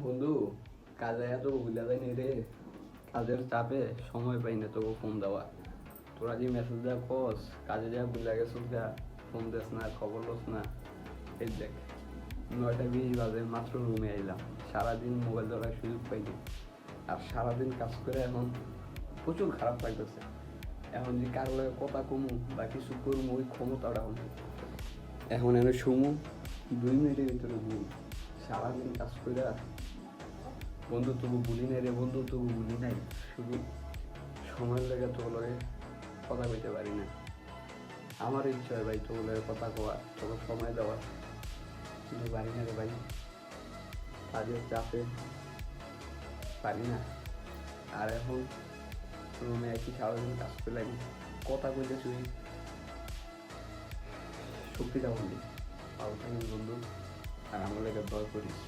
বন্ধু, কাজে এত ভুলা যায়নি রে। কাজের চাপে সময় পাই না তোকে ফোন দেওয়া। তোরা যে মেসেজ দেওয়া কস, কাজে যা ভুলা গেছিস গা, ফোন দেস না, খবর লস না। এই দেখ, 9টা 20 বাজে মাত্র রুমে আইলাম। সারাদিন মোবাইল ধরার সুযোগ পাইনি। আর সারাদিন কাজ করে এখন প্রচুর খারাপ লাগতেছে। এখন যে কারো লগে কথা কমু বা কিছু করবো ওই ক্ষমতাটা এখন নেই। এখন এনে শুমু, 2 মিনিটের ভিতরে ঘুম। সারাদিন কাজ করে বন্ধু তবু ভুলি নাই রে, বন্ধু তবু ভুলি নাই। শুধু সময়ের লেগে তোর লগে কথা কইতে পারি না। আমার ইচ্ছা হয় ভাই তোর লগে কথা কওয়ার, তোকে সময় দেওয়ার, কিন্তু পারি না রে ভাই। কাজের চাপে পারি না। আর এখন রুমে একই সারাদিন কাজ করে লাগি, কথা কইতে শুই শক্তিটা বলি। ভালো থাকিস বন্ধু, আর আমার লেগে দয়া করিস।